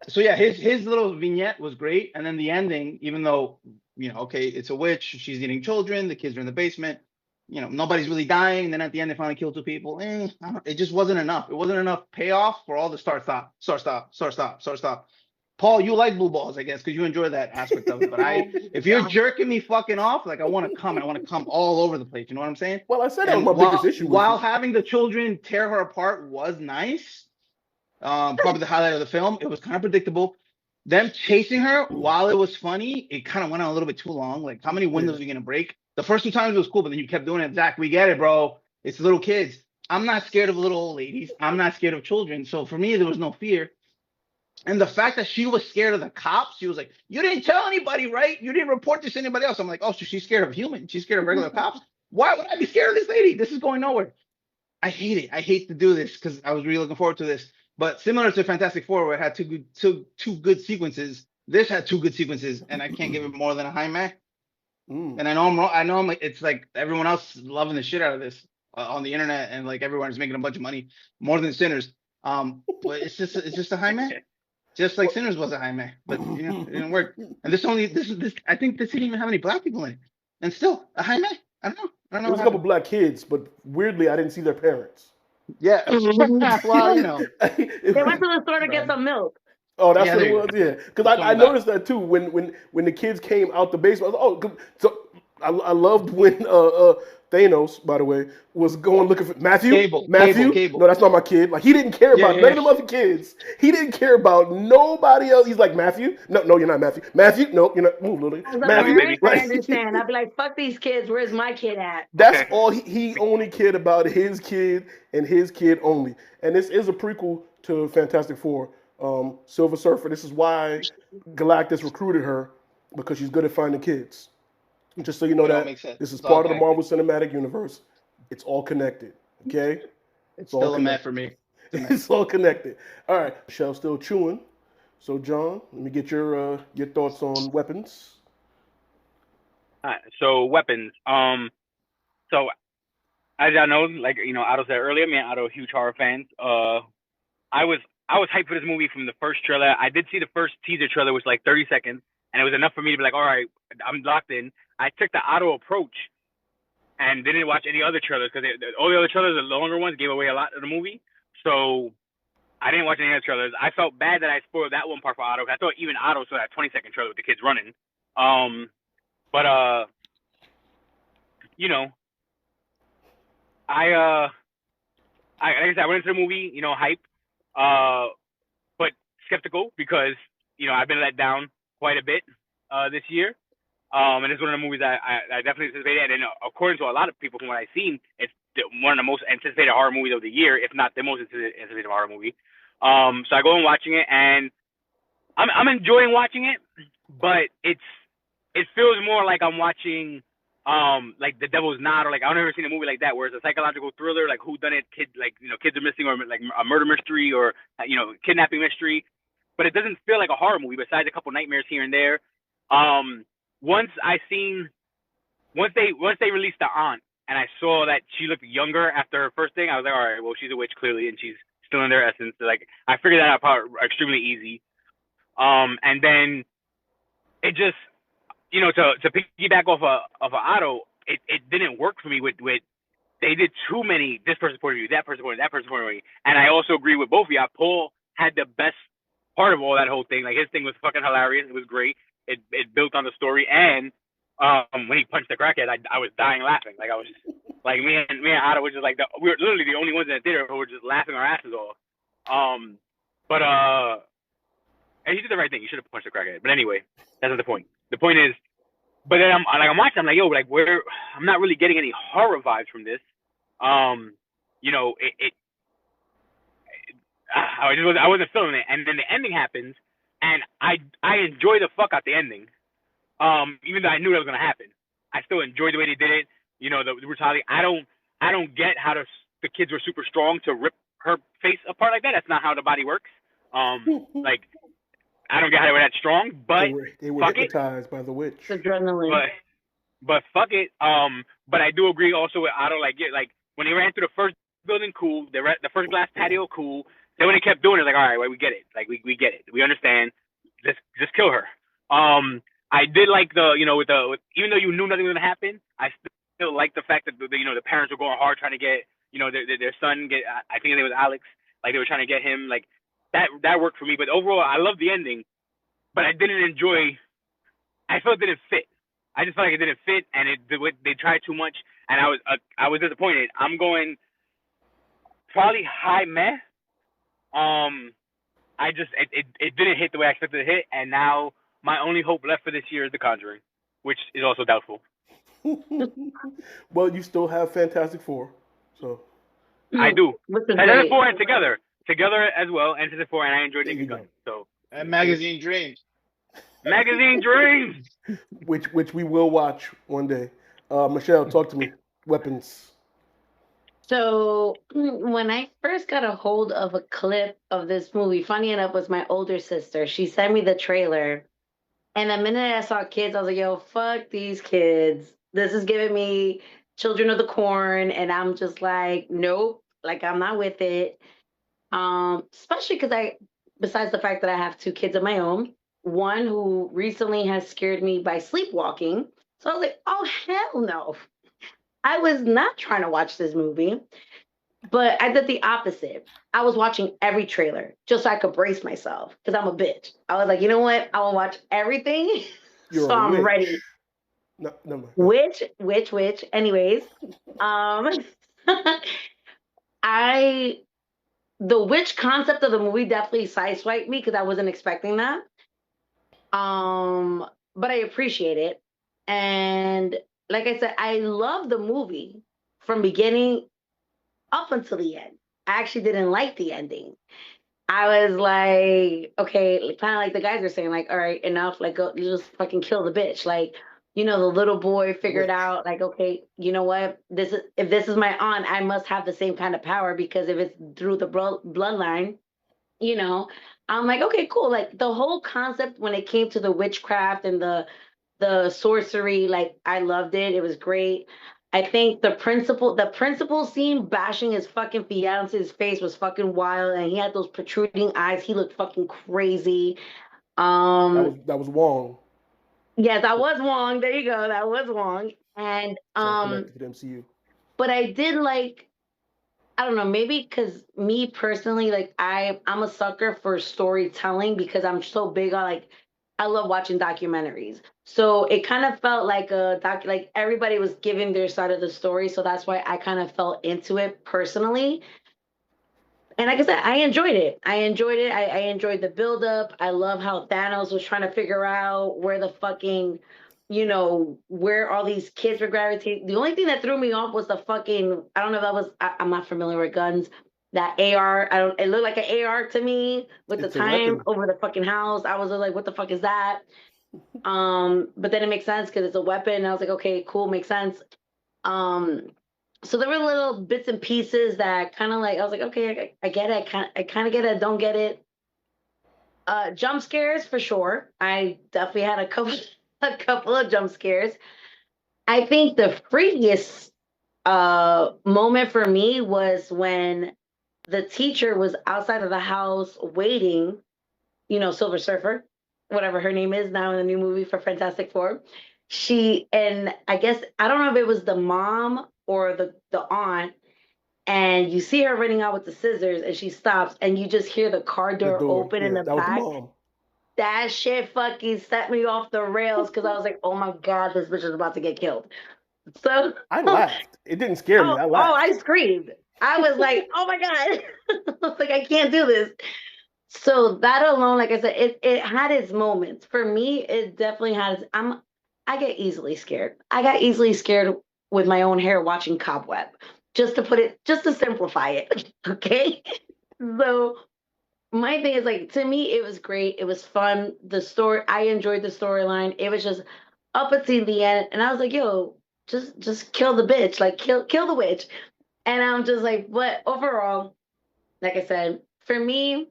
So yeah, his little vignette was great, and then the ending, even though okay, it's a witch, she's eating children, the kids are in the basement, nobody's really dying. Then at the end, they finally kill 2 people. It just wasn't enough. It wasn't enough payoff for all the start stop. Paul, you like blue balls, I guess, because you enjoy that aspect of it. But if you're jerking me fucking off, like I want to come all over the place. You know what I'm saying? Well, I said that was my biggest issue. While having the children tear her apart was nice. Probably the highlight of the film. It was kind of predictable. Them chasing her, while it was funny, it kind of went on a little bit too long. Like, how many windows are you gonna break? The first 2 times it was cool, but then you kept doing it. Zach, we get it, bro. It's little kids. I'm not scared of little old ladies. I'm not scared of children. So for me, there was no fear. And the fact that she was scared of the cops, she was like, "You didn't tell anybody, right? You didn't report this to anybody else." I'm like, "Oh, so she's scared of humans. She's scared of regular cops. Why would I be scared of this lady? This is going nowhere." I hate it. I hate to do this because I was really looking forward to this. But similar to Fantastic Four, where it had two good sequences, this had 2 good sequences, and I can't give it more than a high meh. And I know I'm wrong. I know it's like everyone else loving the shit out of this on the internet, and like everyone's making a bunch of money, more than Sinners. But it's just a high meh, just like Sinners was a high meh. But it didn't work. And this I think this didn't even have any black people in it, and still a high meh. I don't know. There was a couple black kids, but weirdly, I didn't see their parents. Yeah. Well, They went to the store to get some milk. Oh, that's what it was. Yeah, because I noticed that too. When the kids came out the basement, I was like, so I loved when Thanos, by the way, was going looking for Matthew. Cable. No, that's not my kid. Like he didn't care about none of them other kids. He didn't care about nobody else. He's like Matthew. No, you're not Matthew. Matthew. No, you're not. Move, Lily. Matthew. I understand. I'd be like, fuck these kids. Where's my kid at? That's all. He only cared about his kid and his kid only. And this is a prequel to Fantastic Four. Silver Surfer. This is why Galactus recruited her, because she's good at finding kids. Just so you know that this is part of the Marvel Cinematic Universe. It's all connected. Okay? It's still a meh for me. It's all connected. All right. Michelle's still chewing. So John, let me get your thoughts on weapons. All right, so weapons. So as y'all know, like Otto said earlier, me and Otto are huge horror fans. I was I was hyped for this movie from the first trailer. I did see the first teaser trailer, which was like 30 seconds, and it was enough for me to be like, all right, I'm locked in. I took the Otto approach and didn't watch any other trailers because all the other trailers, the longer ones, gave away a lot of the movie. So I didn't watch any other trailers. I felt bad that I spoiled that one part for Otto. I thought even Otto saw that 20-second trailer with the kids running. But you know, I like I said, I went into the movie, hype, but skeptical because I've been let down quite a bit this year. And it's one of the movies that I definitely anticipated. And according to a lot of people from what I've seen, it's one of the most anticipated horror movies of the year, if not the most anticipated horror movie. So I go and watching it, and I'm enjoying watching it, but it feels more like I'm watching like The Devil's Knot, or like I've never seen a movie like that where it's a psychological thriller, like whodunit, kids are missing, or like a murder mystery, or kidnapping mystery. But it doesn't feel like a horror movie besides a couple nightmares here and there. Once they released the aunt, and I saw that she looked younger after her first thing, I was like, all right, well, she's a witch clearly, and she's still in their essence. So, like, I figured that out part extremely easy. And then it just, to piggyback off of Otto, it didn't work for me with they did too many this person's point of view, that person's point of view, and I also agree with both of y'all. Paul had the best part of all that whole thing. Like, his thing was fucking hilarious. It was great. It built on the story, and when he punched the crackhead, I was dying laughing. Like, I was just, like, me and Otto were just like, we were literally the only ones in the theater who were just laughing our asses off. But and he did the right thing. He should have punched the crackhead. But anyway, that's not the point. The point is, but then I'm watching. I'm like, yo, like, I'm not really getting any horror vibes from this. I wasn't feeling it. And then the ending happens, and I enjoy the fuck out the ending. Even though I knew that was gonna happen, I still enjoyed the way they did it. The brutality. I don't get how the kids were super strong to rip her face apart like that. That's not how the body works. Like, I don't get how they were that strong, but they were hypnotized by the witch. Adrenaline. But fuck it. But I do agree also with Otto. Like when they ran through the first building, cool. The first glass patio, cool. Then when they kept doing it, like, all right, well, we get it. Like, we get it. We understand. Just kill her. I did like with even though you knew nothing was gonna happen, I still like the fact that the parents were going hard trying to get their son get. I think his name was Alex. Like, they were trying to get him. Like, that worked for me. But overall, I love the ending, but I didn't enjoy. I felt it didn't fit. I just felt like it didn't fit, and they tried too much, and I was disappointed. I'm going probably high meh. It didn't hit the way I expected it to hit, and now my only hope left for this year is The Conjuring, which is also doubtful. Well, you still have Fantastic Four, so I do. Fantastic Four and together as well, and Fantastic Four, and I enjoyed Naked Gun. So, and Magazine Dreams. Magazine Dreams, which we will watch one day. Michelle, talk to me. Weapons. So when I first got a hold of a clip of this movie, funny enough, was my older sister. She sent me the trailer, and the minute I saw kids, I was like, "Yo, fuck these kids! This is giving me Children of the Corn," and I'm just like, "Nope, like, I'm not with it." Especially because besides the fact that I have two kids of my own, one who recently has scared me by sleepwalking. So I was like, "Oh, hell no." I was not trying to watch this movie, but I did the opposite. I was watching every trailer just so I could brace myself because I'm a bitch. I was like, you know what? I will watch everything so I'm ready. No, never mind. Which. Anyways, the witch concept of the movie definitely sideswiped me because I wasn't expecting that. But I appreciate it. And like I said, I love the movie from beginning up until the end. I actually didn't like the ending. I was like, okay, kind of like the guys were saying, like, all right, enough, like, go, you just fucking kill the bitch. Like, the little boy figured out, like, okay, you know what? If this is my aunt, I must have the same kind of power because if it's through the bloodline, I'm like, okay, cool. Like, the whole concept when it came to the witchcraft and the sorcery, like, I loved it. It was great. I think the principal scene bashing his fucking fiance's face was fucking wild, and he had those protruding eyes. He looked fucking crazy. Um, That was Wong. yeah, that was Wong. There you go. That was Wong. And It's all connected to the MCU. but I did like, I don't know, maybe because me personally, like I'm a sucker for storytelling because I'm so big on like I love watching documentaries. So it kind of felt like like everybody was giving their side of the story. So that's why I kind of fell into it personally. And like I said, I enjoyed it. I enjoyed it. I enjoyed the buildup. I love how Thanos was trying to figure out where the fucking, where all these kids were gravitating. The only thing that threw me off was the fucking, I don't know if that was, I'm not familiar with guns. That AR, it looked like an AR to me with It's the a time weapon. over the fucking house. I was like, what the fuck is that? But then it makes sense because it's a weapon. And I was like, okay, cool, makes sense. Um, so there were little bits and pieces that kind of like I was like, okay, I get it. I kind of get it. Don't get it. Jump scares for sure. I definitely had a couple a couple of jump scares. I think the freakiest moment for me was when the teacher was outside of the house waiting. Silver Surfer, whatever her name is now in the new movie for Fantastic Four. And I guess I don't know if it was the mom or the aunt, and you see her running out with the scissors, and she stops, and you just hear the car The door door. open in Yeah, the that was the back. mom. That shit fucking set me off the rails because I was like, oh my god, this bitch is about to get killed. So I laughed. It didn't scare me. I laughed. I screamed. I was like, oh my god. I was like, I can't do this. So that alone, like I said, it had its moments. For me, it definitely has. I get easily scared. I got easily scared with my own hair watching Cobweb. Just to simplify it. Okay. So my thing is like to me, it was great. It was fun. The story, I enjoyed the storyline. It was just up until the end, and I was like, yo, just kill the bitch, like kill the witch. And I'm just like, but overall, like I said, for me,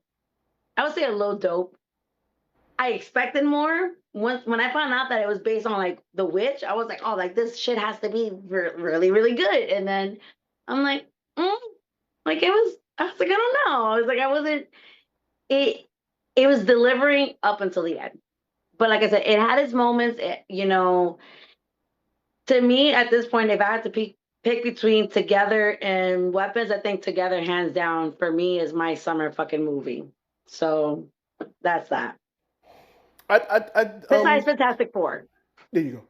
I would say a low dope. I expected more. When I found out that it was based on like The Witch, I was like, oh, like this shit has to be really, really good. And then I'm like, like it was. I was like, I don't know. I was like, I wasn't. It it was delivering up until the end. But like I said, it had its moments. To me at this point, if I had to pick between Together and Weapons, I think Together, hands down, for me is my summer fucking movie. So that's that. I Besides Fantastic Four. There you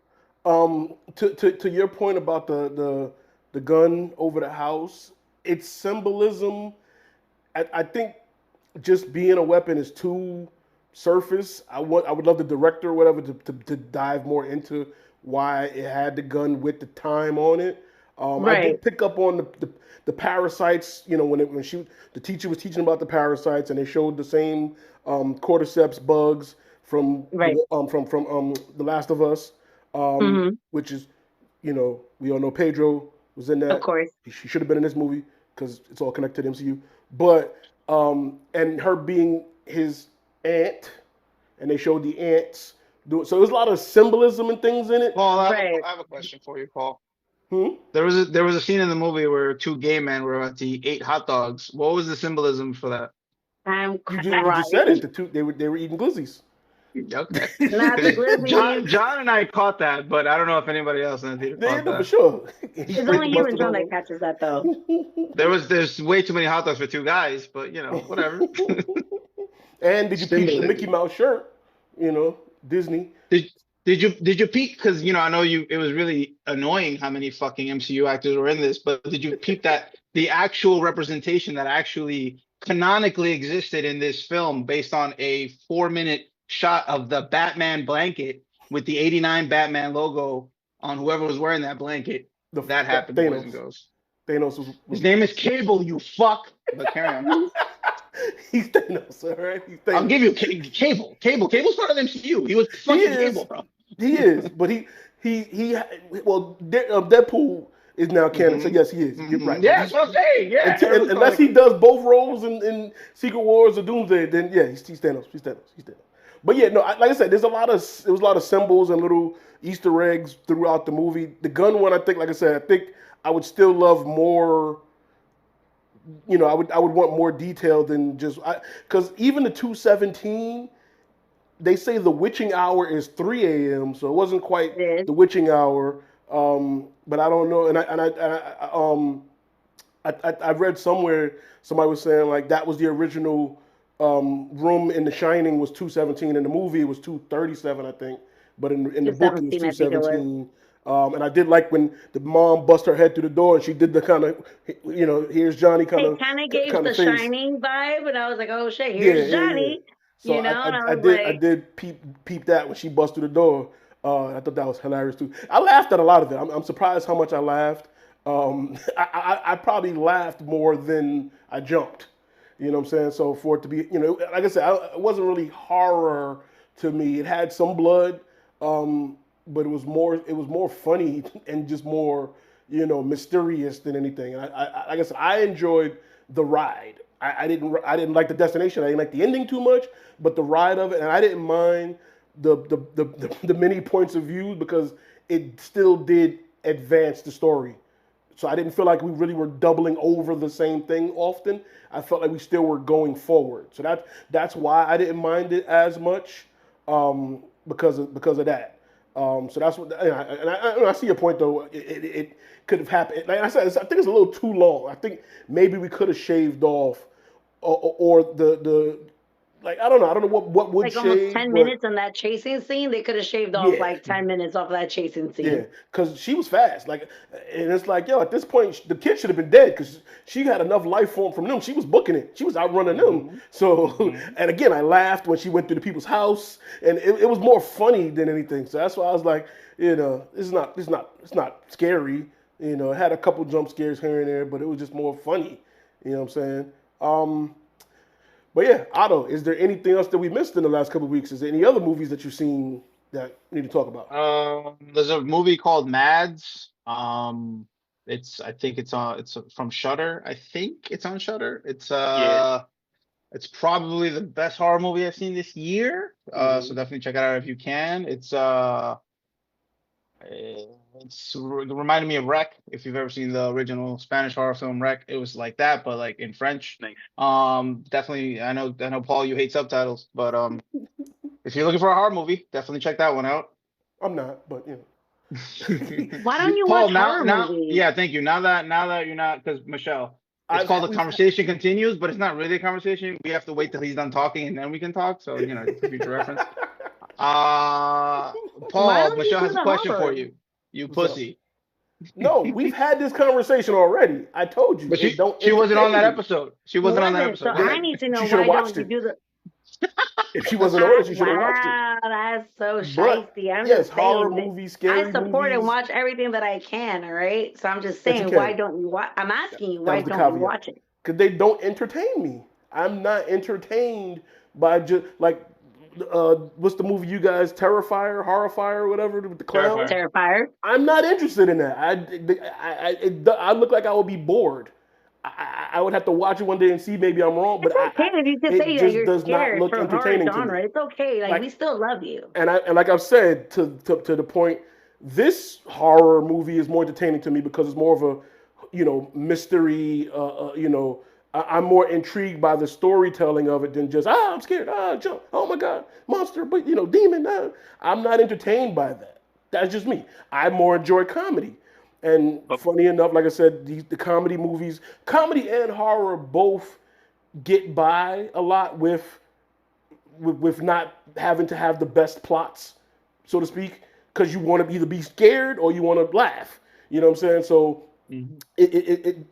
go. To your point about the gun over the house, its symbolism. I think just being a weapon is too surface. I would love the director or whatever to dive more into why it had the gun with the time on it. I Right. did pick up on the parasites. When the teacher was teaching about the parasites, and they showed the same cordyceps bugs from Right. The Last of Us, Hmm. which is, we all know Pedro was in Of that. course. She should have been in this movie because it's all connected to the MCU. But and her being his aunt, and they showed the ants. So there's a lot of symbolism and things in it. Paul, Right. I have a question for you, Paul. Hmm? There was a scene in the movie where two gay men were about to eat 8 hot dogs. What was the symbolism for that? I'm You just said it. crying. The two they were eating glizzies. Okay. Not the 'Cause glizzies. John and I caught that, but I don't know if anybody else in the theater They caught know for that. sure. He It's sprayed the only you and mustard John all that catches that though. There's way too many hot dogs for two guys, but whatever. over. And did you peep the Mickey Symbolism. Mouse shirt? Disney. Did did you peek? Because I know you. It was really annoying how many fucking MCU actors were in this. But did you peep that the actual representation that actually canonically existed in this film, based on a 4-minute shot of the Batman blanket with the '89 Batman logo on whoever was wearing that blanket? That happened, boys and Thanos. girls. Thanos His was name is Cable, you fuck. But carry on. he's Thanos, all right? He's I'll Thanos. give you Cable. Cable's part of the MCU. He was He fucking is. Cable, bro. He is, but well, Deadpool is now canon, so Hmm. yes, he is. You're right. Yeah, that's what I'm saying. Yeah, everyone's Unless calling he does both roles in Secret Wars or Doomsday, then yeah, he's Thanos. He's Thanos. But yeah, no, like I said, there was a lot of symbols and little Easter eggs throughout the movie. The gun one, I think, like I said, I think I would still love more. I would want more detail than just because even the 217, they say the witching hour is 3 a.m. So it wasn't quite It is. the witching hour. But I don't know, I read somewhere somebody was saying like that was the original room in The Shining was 217. In the movie, it was 237, I think. But in the book, it was 217, I think it was. 217. And I did like when the mom bust her head through the door and she did the kind of, here's Johnny It kind of gave the face. Shining vibe, and I was like, oh shit, Yeah, here's yeah, yeah. Johnny. So And I was I like, did peep that when she bust through the door. I thought that was hilarious too. I laughed at a lot of it. I'm surprised how much I laughed. I probably laughed more than I jumped. You know what I'm saying? So for it to be, like I said, it wasn't really horror to me. It had some blood, but it was more funny and just more, mysterious than anything. And like I said, I enjoyed the ride. I didn't like the destination. I didn't like the ending too much, but the ride of it, and I didn't mind the many points of view because it still did advance the story. So I didn't feel like we really were doubling over the same thing often. I felt like we still were going forward. So that's why I didn't mind it as much, because of that. So that's what, I see your point though. It could have happened. Like I said, I think it's a little too long. I think maybe we could have shaved off, or the like I don't know what would like almost shave, 10 but minutes on that chasing scene. They could have shaved off yeah. like 10 minutes off of that chasing scene. Yeah, because she was fast. Like, and it's like, yo, at this point, the kid should have been dead because she had enough life form from them. She was booking it. She was outrunning them. So, and again, I laughed when she went through the people's house, and it was more funny than anything. So that's why I was like, it's not scary. It had a couple jump scares here and there, but it was just more funny. You know what I'm saying? But yeah, Otto, is there anything else that we missed in the last couple of weeks? Is there any other movies that you've seen that we need to talk about? There's a movie called Mads. I think it's from Shudder. I think it's on Shudder. Yeah. It's probably the best horror movie I've seen this year. So definitely check it out if you can. It's reminded me of Wreck. If you've ever seen the original Spanish horror film Wreck, it was like that, but like in French. Nice. Definitely. I know, Paul, you hate subtitles, but if you're looking for a horror movie, definitely check that one out. I'm not, but Why don't you Paul, watch horror movies? yeah, thank you. Now that you're not, because Michelle, it's called The Conversation Continues, but it's not really a conversation. We have to wait till he's done talking and then we can talk. So it's a future reference. Why Paul, don't Michelle you has do a the question horror? for you. You pussy. No, we've had this conversation already. I told you. But It don't she wasn't on that entertain me. episode. She wasn't on that Wasn't, so episode. I need to know She should why have watched don't you it. do the. If she wasn't on it, she should have watched it. Wow, that's so But shifty. I'm yes, just horror saying that movies, scary I support and movies. watch everything that I can. All right, so I'm just That you saying, why can. don't you watch? I'm asking you, That why was the don't you caveat. watch it? Because they don't entertain me. I'm not entertained by just like what's the movie you guys Terrifier, Horrifier, whatever with the clown. Terrifier. Terrifier. I'm not interested in that. I look like I would be bored. I would have to watch it one day and see maybe I'm wrong, but It's okay if you can say it that just you're does not scared look for horror entertaining to genre. me. It's okay. Like Like- we still love you. And like I've said to the point, this horror movie is more entertaining to me because it's more of a mystery. I'm more intrigued by the storytelling of it than just I'm scared, jump, oh my god, monster, but demon. I'm not entertained by that. That's just me. I more enjoy comedy. And funny enough, like I said, the comedy movies, comedy and horror both get by a lot with not having to have the best plots, so to speak, because you want to either be scared or you want to laugh. You know what I'm saying? So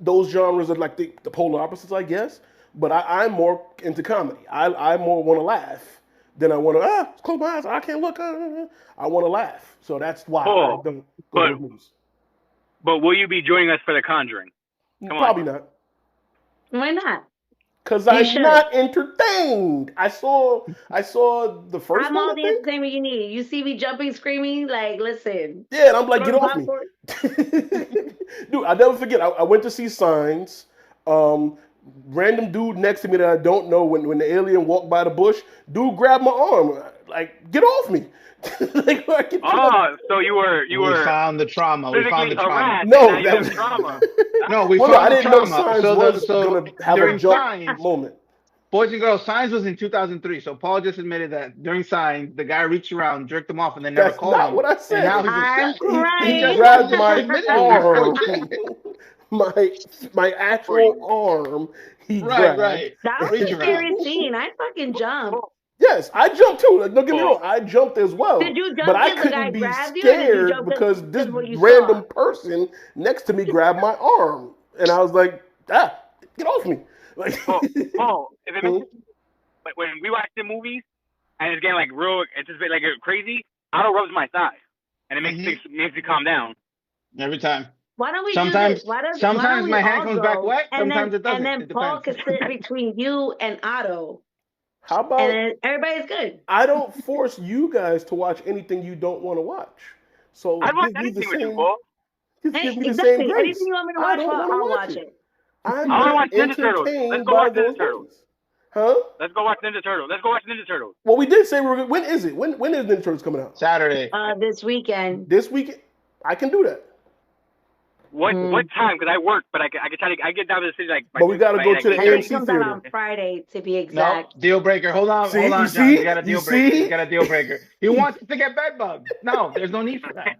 those genres are like the polar opposites, I guess. But I'm more into comedy. I more want to laugh than I want to close my eyes. I can't look. I want to laugh. So that's why I don't go to those movies. But will you be joining us for The Conjuring? Probably not. Why not? Because You I'm should. not entertained. I saw the first I'm one, all I the think. entertainment you need. You see me jumping, screaming, like, listen. Yeah, and I'm like, throw get the off me. popcorn. Dude, I'll never forget. I went to see Signs. Random dude next to me that I don't know, when the alien walked by the bush, dude grabbed my arm. like, get off me. Like, So you were found the trauma. We found physically the trauma. harassed. No, and now you that have was trauma. No, we well, no, I found the didn't know trauma. Signs So was so gonna have a during jump Signs, moment. Boys and Girls, Signs was in 2003. So Paul just admitted that during Signs, the guy reached around, jerked him off, and then never That's called not him. what I And now said. he's I'm upset. He He just, crying. he grabbed just my admitted it. He's arm, 14. my actual arm. He Right, grabbed. right. That was Reach a around. scary scene. I fucking jumped. Yes, I jumped too. Like, don't get me Paul. wrong, I jumped as well. Did you But jump I because the guy couldn't be grabbed you, or did you scared jump because this because what you random saw? person next to me grabbed my arm, and I was like, get off me! Like, Paul, if it Hmm? makes but when we watch the movies and it's getting like real, it's just like crazy. Otto rubs my thigh, and it makes me calm down. Every time. Why don't we do this? Why don't Sometimes we my hand all comes back go, wet. and Sometimes it doesn't. then It Paul depends. could sit between you and Otto, How and about then everybody's good. I don't force you guys to watch anything you don't want to watch? So I'd watch give me the anything with you, same. Paul. Just Hey, give me the same exactly. Anything grace. you want me to I watch, don't want to I'll watch watch it. it. I'm I not want to watch Ninja Turtles. Let's entertained go by watch those Ninja Turtles. movies. Huh? Let's go watch Ninja Turtles. Let's go watch Ninja Turtles. Well, we did say when is it? When is Ninja Turtles coming out? Saturday. This weekend. This weekend? I can do that. What time? Because I work, but I can try to. I get down to the city like. But we gotta go to the I think AMC it comes out on Friday, to be No, exact. deal breaker. Hold on, See, you John. see? You got a You deal breaker. see? You got a deal breaker. He wants to get bed bugs. No, there's no need for that.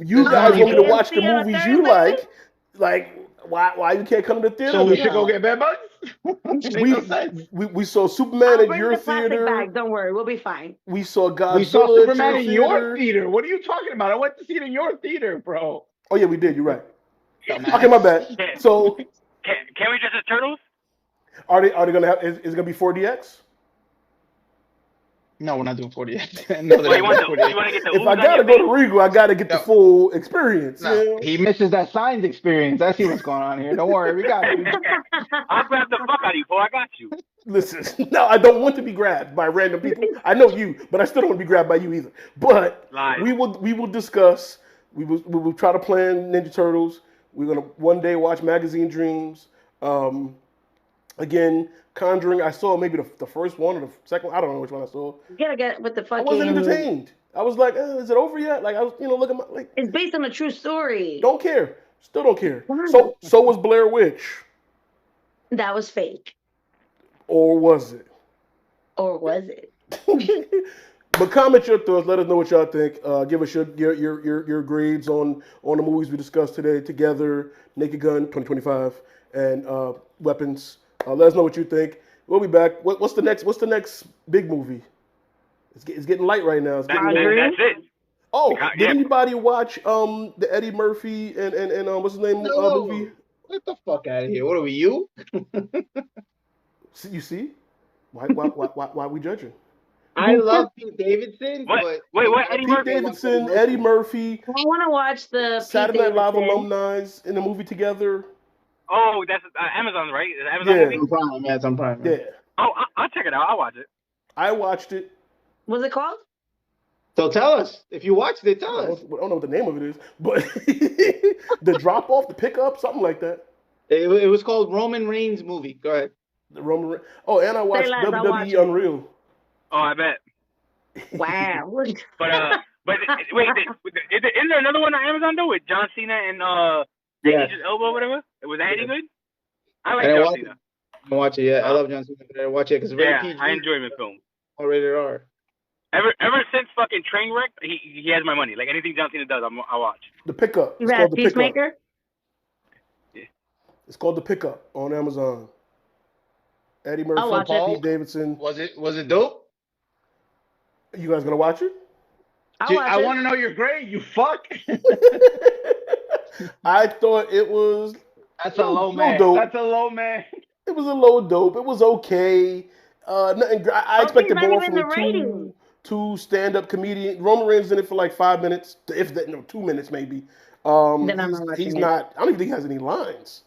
You There's guys no want me need to for watch the AMC on a movies you Thursday? like why you can't come to the theater? So we then? should go get bed bugs? It makes no sense. we saw Superman I'll in bring your the plastic theater. bag. Don't worry, we'll be fine. We saw Godzilla We saw at Superman your in your theater. theater. What are you talking about? I went to see it in your theater, bro. Oh yeah, we did. You're right. Dumbass. Okay, my bad. So Can we dress as turtles? are they gonna have? Is it gonna be 4DX? No, we're not doing 48. No, Well, you want they're to not 48. get the If ooze I on gotta your go face? to Regal, I gotta get the No. full experience. No, you know? he misses that Signs experience. I see what's going on here. Don't worry, we got you. I'll grab the fuck out of you, Paul. I got you. Listen, no, I don't want to be grabbed by random people. I know you, but I still don't want to be grabbed by you either. But Lies. we will discuss. We will try to plan Ninja Turtles. We're gonna one day watch Magazine Dreams. Again, Conjuring. I saw maybe the first one or the second one. I don't know which one I saw. You gotta get with the I wasn't fucking. entertained. I was like, is it over yet? Like I was, look at my like. It's based on a true story. Don't care. Still don't care. Why? So was Blair Witch, That was fake, or was it? or was it? But comment your thoughts. Let us know what y'all think. Give us your grades on the movies we discussed today together. Naked Gun 2025 and Weapons. Let us know what you think. We'll be back. What's the next big movie? It's getting light right now. It's getting That's it. Oh, Yeah. did anybody watch the Eddie Murphy and what's his name No. movie? Get the fuck out of here. What are we, you? You see? Why we judging? I love Pete Davidson, What? but Wait, what? Eddie Pete Murphy? Davidson, Eddie Murphy, I want to watch the Saturday Night Live Davidson. alumni in the movie together. Oh, that's Amazon, right? Is it Amazon Yeah. movie? It's on Prime. Yeah, it's on Prime. Yeah, Oh, I'll check it out. I'll watch it. I watched it. What's it called? So tell us. If you watched it, tell I us. don't know what the name of it is, but the drop off, the pickup, something like that. It was called Roman Reigns movie. Go ahead. The Roman. Oh, and I watched less, I'll watch WWE it. Unreal. Oh, I bet. Wow. But wait, isn't there another one on Amazon though with John Cena and Yeah. Idris Elba or whatever? Was that any good? I like I didn't John watch Cena. I watch it. Yeah, I love John Cena, but I didn't watch it because Yeah, rated PG. I enjoy him in film. or rated R. Ever since fucking Trainwreck, he has my money. Like anything John Cena does, I watch. The pickup. You It's had called the pickup. Peacemaker? It's called the pickup on Amazon. Eddie Murphy, I'll watch it. Pete Davidson. Was it dope? You guys gonna watch it? I'll Dude, watch I it. want to know your grade. You fuck. I thought it was. That's a low man. dope. That's a low man. It was a little dope. It was okay. Nothing. I expected not more even from the rating. two stand-up comedians. Roman Reigns is in it for like 5 minutes, if that, 2 minutes maybe. Then I'm not watching He's it. not. I don't even think he has any lines.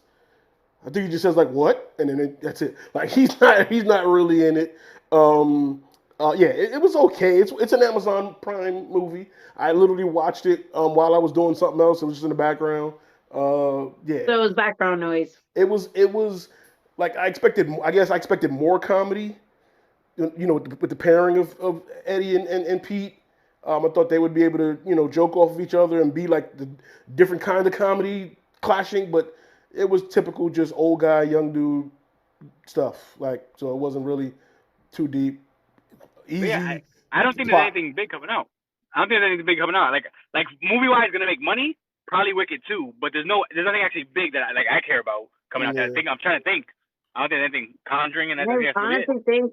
I think he just says like "what" and then that's it. Like he's not really in it. Yeah, it was okay. It's an Amazon Prime movie. I literally watched it while I was doing something else. It was just in the background. Yeah. So it was background noise. It was like I expected. I guess I expected more comedy. with the pairing of Eddie and Pete. I thought they would be able to, joke off of each other and be like the different kind of comedy clashing, but it was typical just old guy, young dude stuff. Like, so it wasn't really too deep. But yeah, Easy I don't think there's plot. anything big coming out. I don't think there's anything big coming out. Like movie wise, gonna make money. Probably Wicked too, but there's nothing actually big that I care about coming out. Yeah. I'm trying to think. I don't think there's anything Conjuring and I that's honestly think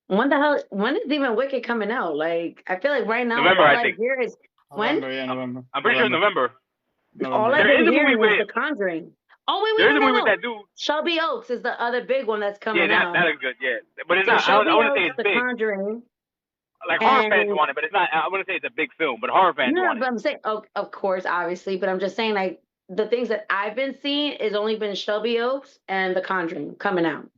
when is even Wicked coming out? Like, I feel like right now, November, all I think. hear is when. November, yeah, November. I'm pretty sure November. All I've There been is a movie hearing is with The Conjuring. Oh wait, there is a no, movie no, with no. that dude. Shelby Oaks is the other big one that's coming Yeah, out. that looks good. Yeah, but it's So not. Shelby I wouldn't say Oaks, it's The big. Conjuring. Like horror fans And want it, but it's not. I wouldn't say it's a big film, but horror fans no, want but it. I'm saying, of course, obviously, but I'm just saying, like, the things that I've been seeing is only been Shelby Oaks and The Conjuring coming out.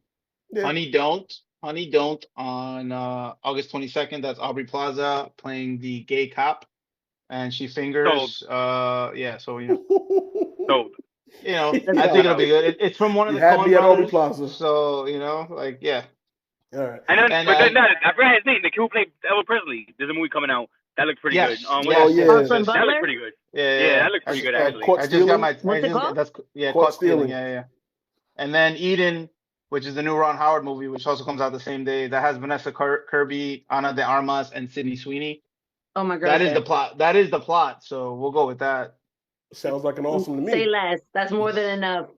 Yeah. Honey Don't on August 22nd. That's Aubrey Plaza playing the gay cop, and she fingers. Yeah, so Sold. I Let's think go. it'll be good. It's from one of You the had Coen me at Aubrey brothers, Plaza. so like yeah. All right. And then, And but then I forgot his name. The kid who played Elvis Presley. There's a movie coming out that looks pretty Yes, good. Oh, What's yeah. Hartland that Butler? looks pretty good. Yeah, that looks pretty good actually. Caught I just got Stealing? my. What's it called? That's Caught Caught Stealing. Stealing. Yeah. And then Eden, which is the new Ron Howard movie, which also comes out the same day. That has Vanessa Kirby, Ana de Armas, and Sydney Sweeney. Oh my God. That is the plot. That is the plot. So we'll go with that. Sounds like an awesome to me. Say less. That's more than enough.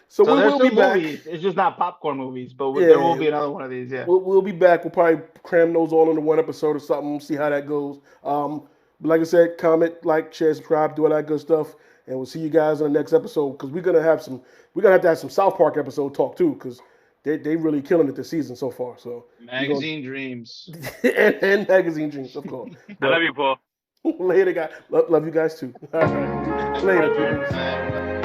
So So we there's will be still back. movies. It's just not popcorn movies, but Yeah. there will be another one of these. Yeah. We'll be back. We'll probably cram those all into one episode or something. See how that goes. But like I said, comment, like, share, subscribe, do all that good stuff, and we'll see you guys in the next episode because we're gonna have to have some South Park episode talk too because they really killing it this season so far. So Magazine Dreams. and magazine dreams, of course. I love you, Paul. Later, guys. Love you guys too. All right. Later, people.